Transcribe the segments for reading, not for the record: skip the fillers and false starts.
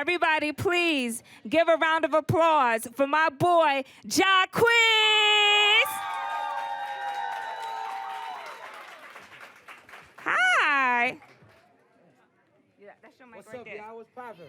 Everybody, please give a round of applause for my boy, Jacquees. Hi. Yeah, that's your mic What's right up, there. y'all? What's poppin'?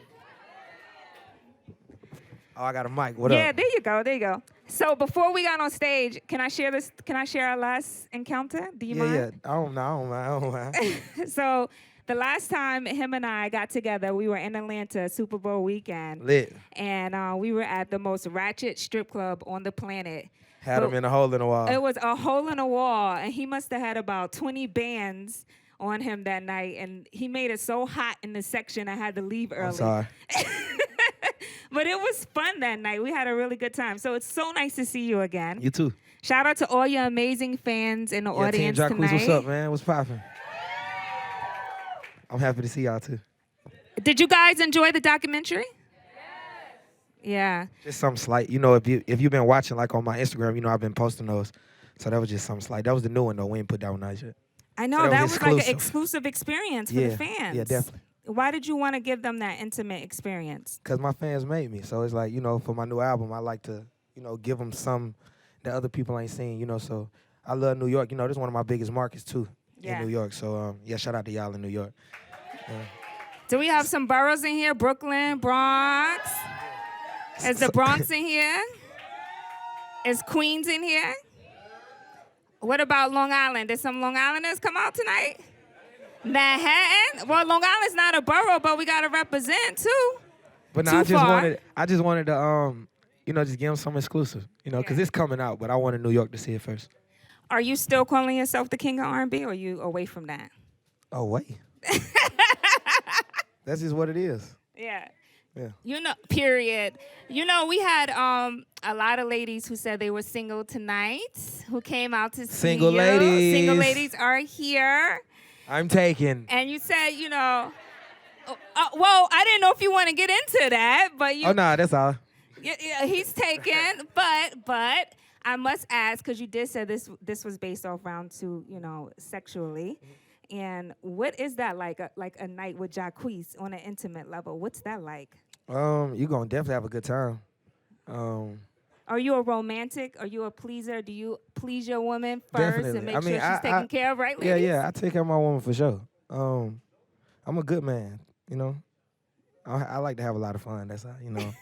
Oh, I got a mic. What up? Yeah, there you go. There you go. So before we got on stage, can I share this? Can I share our last encounter? Do you mind? Yeah. I don't mind. So the last time him and I got together, we were in Atlanta, Super Bowl weekend. Lit. And we were at the most ratchet strip club on the planet. Had him in a hole in the wall. It was a hole in a wall, and he must have had about 20 bands on him that night. And he made it so hot in the section, I had to leave early. I'm sorry. But it was fun that night. We had a really good time. So it's so nice to see you again. You too. Shout out to all your amazing fans in the audience Team Jacquees, tonight. what's up, man? What's poppin'? I'm happy to see y'all too. Did you guys enjoy the documentary? Yeah. Just something slight. You know, if you've been watching like on my Instagram, you know I've been posting those. So that was just something slight. That was the new one though. We ain't put that one out yet. I know, So that was like exclusive. an exclusive experience for the fans. Yeah, definitely. Why did you want to give them that intimate experience? Because my fans made me. So it's like, you know, for my new album, I like to, you know, give them some that other people ain't seen, you know. So I love New York. You know, this is one of my biggest markets too in New York. So, yeah, shout out to y'all in New York. Do we have some boroughs in here? Brooklyn, Bronx? Is the Bronx in here? Is Queens in here? What about Long Island? Did some Long Islanders come out tonight? Manhattan? Well, Long Island's not a borough, but we got to represent, too. But no, I just wanted to, you know, just give them some exclusive, you know, because it's coming out, but I wanted New York to see it first. Are you still calling yourself the king of R&B, or are you away from that? Oh, wait. That's just what it is. Yeah. Yeah. You know, period. You know, we had a lot of ladies who said they were single tonight, who came out to see Single you. ladies. Single ladies are here. I'm taking. And you said, you know, well, I didn't know if you want to get into that, but you. Oh, no, that's all. Yeah, he's taken, but I must ask, because you did say this was based off round two, you know, sexually. And what is that like a night with Jacquees on an intimate level? What's that like? You're going to definitely have a good time. Are you a romantic? Are you a pleaser? Do you please your woman first Definitely. and make sure she's taken care of, right, Yeah, ladies? yeah. I take care of my woman for sure. I'm a good man, you know. I like to have a lot of fun. That's how, you know,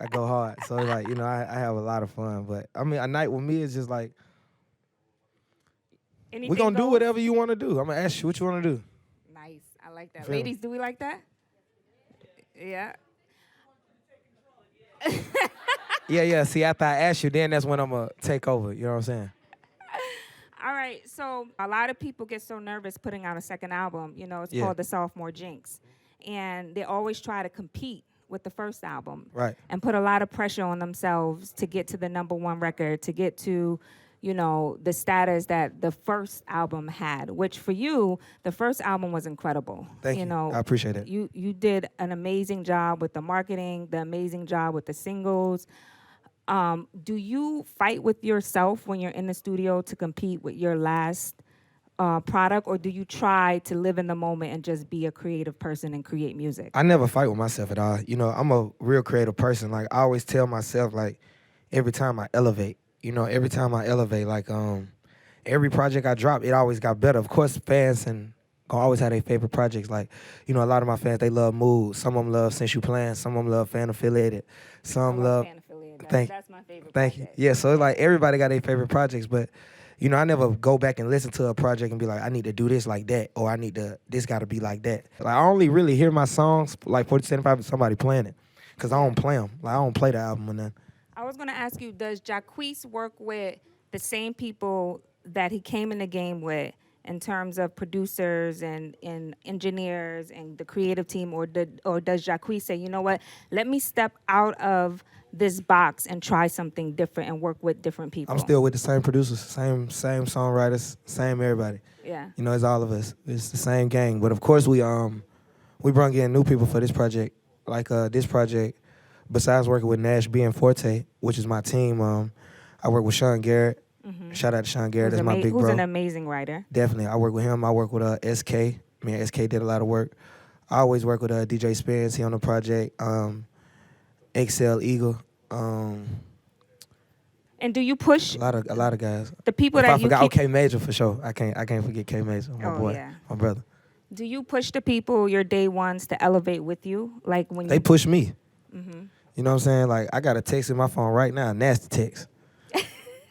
I go hard. So, like, you know, I have a lot of fun. But, I mean, a night with me is just like, we're going to do whatever you want to do. I'm going to ask you what you want to do. Nice. I like that. Ladies, do we like that? Yeah. Yeah. See, after I ask you, then that's when I'm going to take over. You know what I'm saying? All right. So a lot of people get so nervous putting out a second album. You know, it's Yeah. called the sophomore jinx. And they always try to compete with the first album. Right. And put a lot of pressure on themselves to get to the #1 record, to get to, you know, the status that the first album had, which for you, the first album was incredible. Thank you. Know, I appreciate it. You did an amazing job with the marketing, the amazing job with the singles. Do you fight with yourself when you're in the studio to compete with your last product, or do you try to live in the moment and just be a creative person and create music? I never fight with myself at all. You know, I'm a real creative person. Like, I always tell myself, like, every time I elevate, like, every project I drop, it always got better. Of course, fans and gonna always have their favorite projects. Like, you know, a lot of my fans, they love Mood. Some of them love Since You Plan. Some of them love Fan Affiliated. Some love. Fan Affiliated. That's my favorite. Thank you. Yeah, so it's like everybody got their favorite projects, but you know, I never go back and listen to a project and be like, I need to do this like that, or this got to be like that. Like, I only really hear my songs like 4075 if somebody playing it, because I don't play them. Like, I don't play the album or nothing. I was gonna ask you, does Jacquees work with the same people that he came in the game with in terms of producers and engineers and the creative team, or does Jacquees say, you know what, let me step out of this box and try something different and work with different people? I'm still with the same producers, same songwriters, same everybody. Yeah. You know, it's all of us. It's the same gang. But of course, we brought in new people for this project. Like, this project, besides working with Nash B and Forte, which is my team, I work with Sean Garrett. Mm-hmm. Shout out to Sean Garrett. That's my big bro. Who's an amazing writer. Definitely. I work with him. I work with SK. SK did a lot of work. I always work with DJ Spence. He on the project. XL Eagle. And do you push A lot of guys. the people If that I you forgot, keep? K Major for sure. I can't forget K Major, my boy, Yeah. my brother. Do you push the people, your day ones, to elevate with you? Like when They you push me. You know what I'm saying? Like I got a text in my phone right now, nasty text,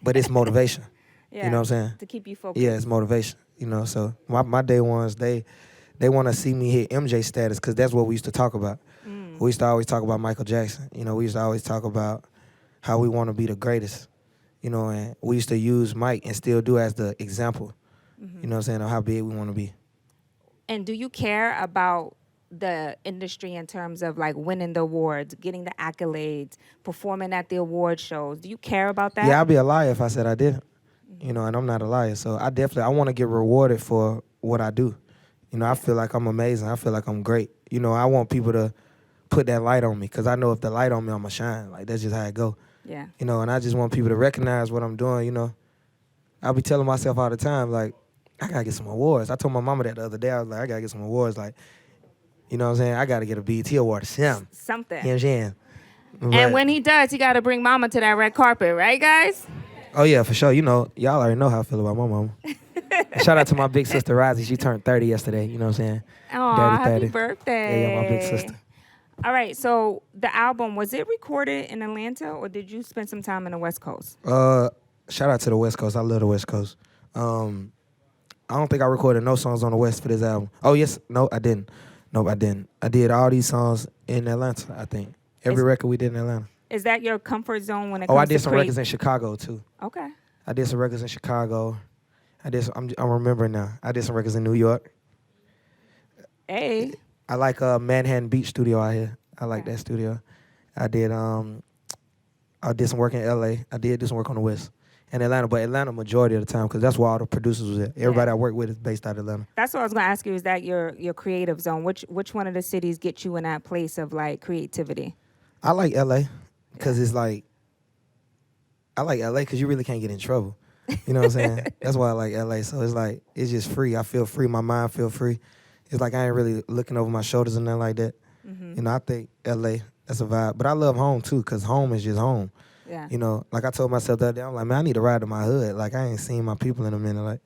but it's motivation. yeah, You know what I'm saying? to keep you focused. Yeah, it's motivation. You know, so my day ones, they want to see me hit MJ status because that's what we used to talk about. We used to always talk about Michael Jackson. You know, we used to always talk about how we want to be the greatest. You know, and we used to use Mike and still do as the example. You know what I'm saying, of how big we want to be. And do you care about the industry in terms of like winning the awards, getting the accolades, performing at the award shows? Do you care about that? Yeah, I'd be a liar if I said I didn't. You know, and I'm not a liar. So I want to get rewarded for what I do. You know, I feel like I'm amazing. I feel like I'm great. You know, I want people to put that light on me because I know if the light on me, I'm going to shine. Like, that's just how it go. Yeah. You know, and I just want people to recognize what I'm doing, you know. I'll be telling myself all the time, like, I got to get some awards. I told my mama that the other day. I was like, I got to get some awards. Like, you know what I'm saying? I got to get a BET award or something. Something. You know what I'm saying? And But- when he does, he got to bring mama to that red carpet, right, guys? Oh, yeah, for sure. You know, y'all already know how I feel about my mama. Shout out to my big sister, Rosie. She turned 30 yesterday. You know what I'm saying? Oh, Dirty happy 30. birthday. Yeah, my big sister. All right, so the album, was it recorded in Atlanta or did you spend some time in the West Coast? Shout out to the West Coast. I love the West Coast. I don't think I recorded no songs on the West for this album. Oh, yes. No, I didn't. Nope, I didn't. I did all these songs in Atlanta, I think. Every record we did in Atlanta. Is that your comfort zone when it comes to I did some records in Chicago, too. Okay. I did some records in Chicago. I'm remembering now. I did some records in New York. Hey. I like Manhattan Beach Studio out here. I like that studio. I did some work in L.A. I did do some work on the West. And Atlanta, but Atlanta majority of the time because that's where all the producers was at. Everybody I work with is based out of Atlanta. That's what I was going to ask you. Is that your creative zone? Which one of the cities get you in that place of like creativity? I like L.A. because it's like, I like L.A. because you really can't get in trouble. You know what I'm saying? That's why I like L.A. So it's like, it's just free. I feel free. My mind feel free. It's like I ain't really looking over my shoulders and nothing like that. You know, I think L.A., that's a vibe. But I love home, too, because home is just home. Yeah. You know, like I told myself the other day, I'm like, man, I need to ride to my hood. Like, I ain't seen my people in a minute, like,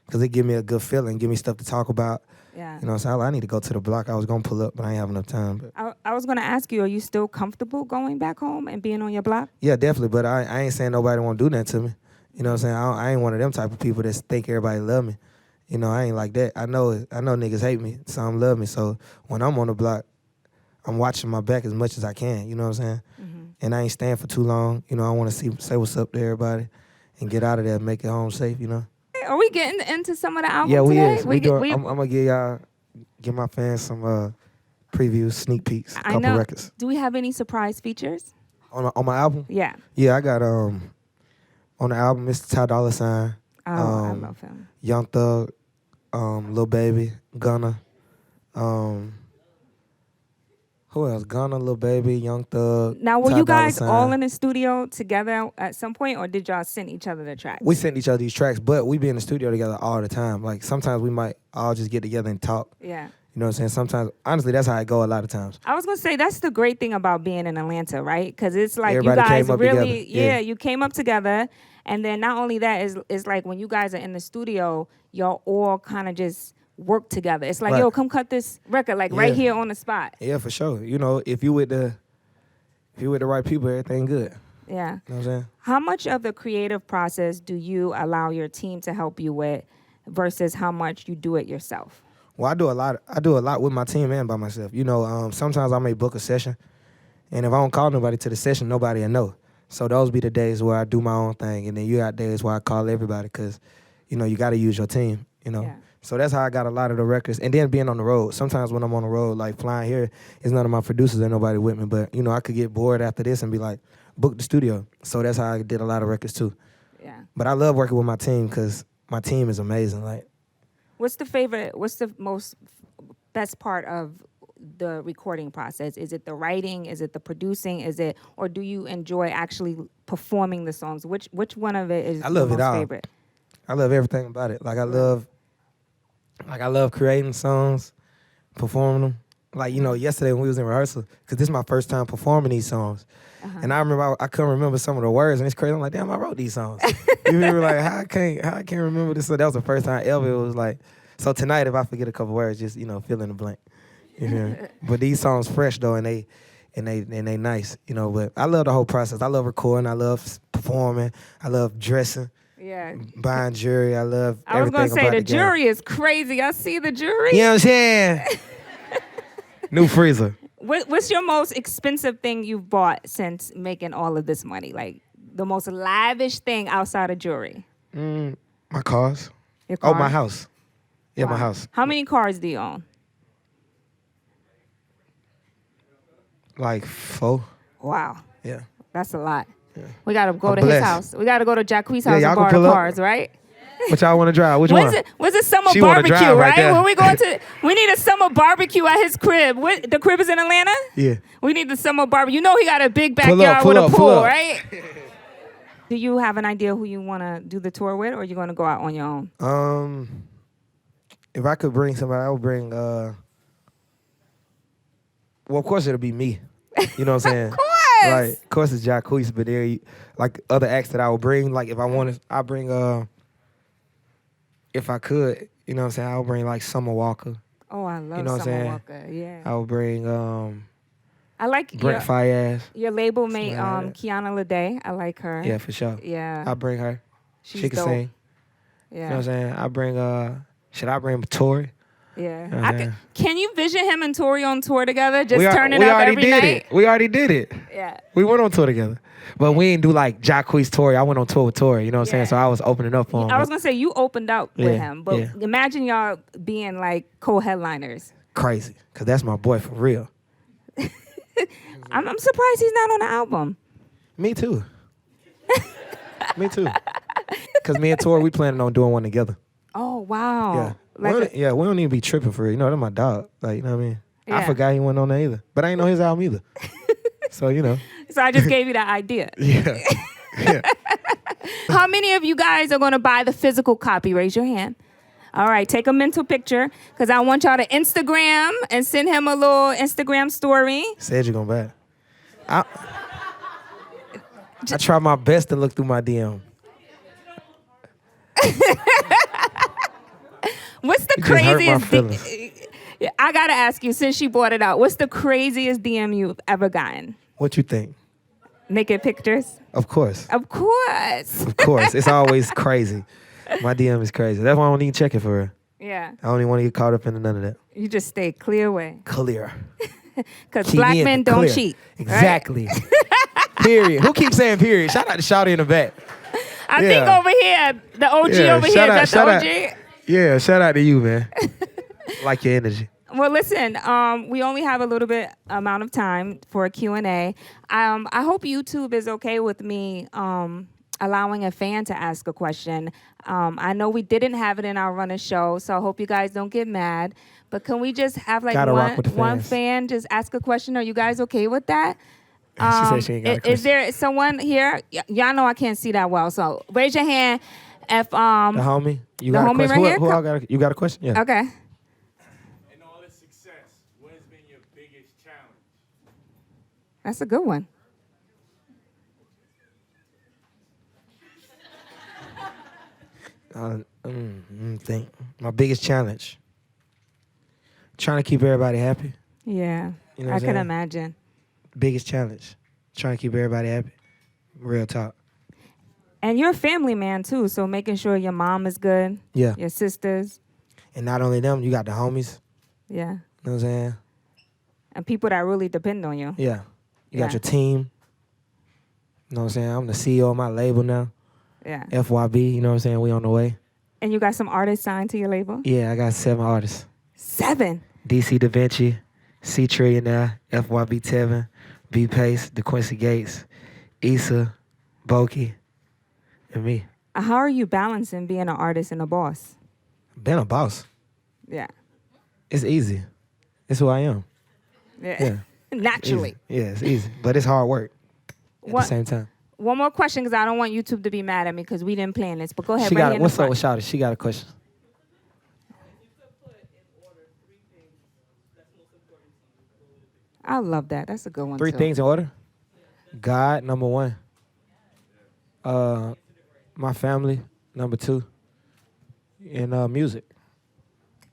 because it give me a good feeling, give me stuff to talk about. Yeah. You know, so I need to go to the block. I was going to pull up, but I ain't have enough time. But I was going to ask you, are you still comfortable going back home and being on your block? yeah, definitely. But I ain't saying nobody won't do that to me. You know what I'm saying? I ain't one of them type of people that think everybody love me. You know, I ain't like that. I know niggas hate me, some love me. So when I'm on the block, I'm watching my back as much as I can. You know what I'm saying? And I ain't staying for too long. You know, I want to say what's up to everybody and get out of there and make it home safe, you know? Are we getting into some of the album Yeah, we today? is. I'm going to give my fans some previews, sneak peeks, a couple records. Do we have any surprise features? On my album? Yeah. Yeah, I got, on the album, Mr. Ty Dolla $ign. Oh, I love him. Young Thug, Lil Baby, Gunna. Who else? Gunna, Lil Baby, Young Thug. Now, were Ty you guys Dolla $ign. all in the studio together at some point, or did y'all send each other the tracks? We send each other these tracks, but we be in the studio together all the time. Like, sometimes we might all just get together and talk. Yeah. You know what I'm saying? Sometimes, honestly, that's how I go a lot of times. I was going to say, that's the great thing about being in Atlanta, right? Because it's like Everybody you guys came up really, together. Yeah. you came up together. And then not only that, it's like when you guys are in the studio, y'all all kind of just work together. It's like, Right. yo, come cut this record, like right Yeah. here on the spot. Yeah, for sure. You know, if you with the right people, everything good. Yeah. You know what I'm saying? How much of the creative process do you allow your team to help you with versus how much you do it yourself? Well, I do a lot with my team and by myself. You know, sometimes I may book a session, and if I don't call nobody to the session, nobody will know. So those be the days where I do my own thing, and then you got days where I call everybody because, you know, you got to use your team, you know. Yeah. So that's how I got a lot of the records. And then being on the road, sometimes when I'm on the road, like flying here, it's none of my producers and nobody with me. But, you know, I could get bored after this and be like, book the studio. So that's how I did a lot of records too. Yeah. But I love working with my team because my team is amazing. Like, What's the most best part of the recording process? Is it the writing? Is it the producing? Or do you enjoy actually performing the songs? Which one of it is I love your it most all. favorite? I love everything about it. I love creating songs, performing them. Like, yesterday when we was in rehearsal, because this is my first time performing these songs. And I remember I couldn't remember some of the words, and it's crazy. I'm like, damn, I wrote these songs. You remember, like, how I can't remember this? So that was the first time ever. It was like, so tonight if I forget a couple words, just fill in the blank. You feel me? But these songs fresh though, and they nice. But I love the whole process. I love recording. I love performing. I love dressing. Yeah. Buying jewelry. I love. I was gonna say the jewelry is crazy. I see the jewelry. You know what I'm saying? New freezer. What's your most expensive thing you've bought since making all of this money? Like the most lavish thing outside of jewelry? My cars. Your car? Oh, my house. Yeah, Wow. my house. How many cars do you own? Like 4. Wow. Yeah. That's a lot. Yeah. We got to go I'm to his blessed. house. We got to go to Jacquees' Yeah, house y'all and can borrow the pull up. cars, right? What y'all want to drive? Which one? When's the summer She wanna barbecue, drive right right? there. When we going to, we need a summer barbecue at his crib. The crib is in Atlanta? Yeah. We need the summer barbecue. He got a big Pull up, backyard pull with up, a pull pool, up. right? Do you have an idea who you want to do the tour with, or are you going to go out on your own? If I could bring somebody, I would bring. Well, of course it'll be me. You know what I'm saying? Of course. Like, of course it's Jacquees, but there, like other acts that I would bring. Like if I wanted, I bring. If I could, you know what I'm saying, I would bring like Summer Walker. Oh, I love You know what I'm Summer saying? Walker. Yeah. I would bring I like Brent Fayez. your label mate, Something like that. Kiana Lede. I like her. Yeah, for sure. Yeah. I bring her. She's She can dope. sing. Yeah. You know what I'm saying? I bring. Should I bring Tori? Yeah. Okay. Can you vision him and Tori on tour together? Just we turning we up already every did night? it. We already did it. Yeah. We went on tour together. But we didn't do like Jacquees Tori. I went on tour with Tori, you know what I'm saying? Yeah. So I was opening up for him. I was going to say, you opened up with Yeah, him, but yeah. imagine y'all being like co-headliners. Crazy. Because that's my boy for real. I'm surprised he's not on the album. Me too. Me too. Because me and Tori, we planning on doing one together. Oh, wow. Yeah. Like we don't even be tripping for real. That's my dog. Like, you know what I mean? Yeah. I forgot he wasn't on there either. But I ain't know his album either. So, so I just gave you that idea. Yeah. Yeah. How many of you guys are going to buy the physical copy? Raise your hand. All right, take a mental picture because I want y'all to Instagram and send him a little Instagram story. Said you're going to buy it. I try my best to look through my DM. What's the You just hurt my craziest? I gotta ask you, since she brought it out, what's the craziest DM you've ever gotten? What you think? Naked pictures? Of course. Of course. Of course. It's always crazy. My DM is crazy. That's why I don't even check it for her. Yeah. I don't even want to get caught up into none of that. You just stay clear away. Clear. Because Keep black me in men the don't clear. cheat. Exactly. Period. Who keeps saying period? Shout out to Shouty in the back. I Yeah. think over here, the OG Yeah, over here, shout out- is that shout the OG? Yeah, shout out to you, man. Like your energy. Well, listen, we only have a little bit amount of time for a Q&A. I hope YouTube is okay with me allowing a fan to ask a question. I know we didn't have it in our runner show, so I hope you guys don't get mad. But can we just have like Gotta rock with the one fans. fan just ask a question? Are you guys okay with that? She said she ain't got a Is question. there someone here? Y'all know I can't see that well, so raise your hand if The homie? You the got a homie question? right Who- here? who all got a, you got a question? Yeah. Okay. In all this success, what has been your biggest challenge? That's a good one. Think my biggest challenge. Trying to keep everybody happy. Yeah. You know what I I'm can saying? imagine. Biggest challenge. Trying to keep everybody happy. Real talk. And you're a family man too, so making sure your mom is good, Yeah. your sisters, And not only them, you got the homies. yeah, You know what I'm saying? and people that really depend on you. Yeah. You Yeah. got your team. You know what I'm saying? I'm the CEO of my label now. Yeah. FYB, you know what I'm saying? We on the way. And you got some artists signed to your label? Yeah, I got 7 artists. 7. DC Da Vinci, C Trillionaire, FYB Tevin, B Pace, DeQuincy Gates, Issa, Boki, and me. How are you balancing being an artist and a boss? Been a boss. Yeah. It's easy. It's who I am. Yeah. Naturally. Easy. Yeah, it's easy. But it's hard work at What- the same time. One more question, because I don't want YouTube to be mad at me because we didn't plan this. But go ahead. She right got here in what's the up with front. Shouty? She got a question. I love that. That's a good one, Three too. things in order. God, number one. My family, number two. And music.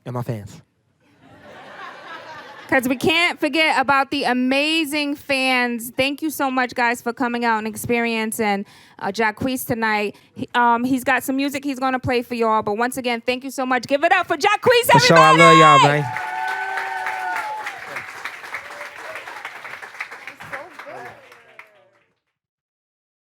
And my fans. Because we can't forget about the amazing fans. Thank you so much, guys, for coming out and experiencing Jacquees tonight. He's got some music he's going to play for y'all. But once again, thank you so much. Give it up for Jacquees, everybody! For sure, I love y'all, man.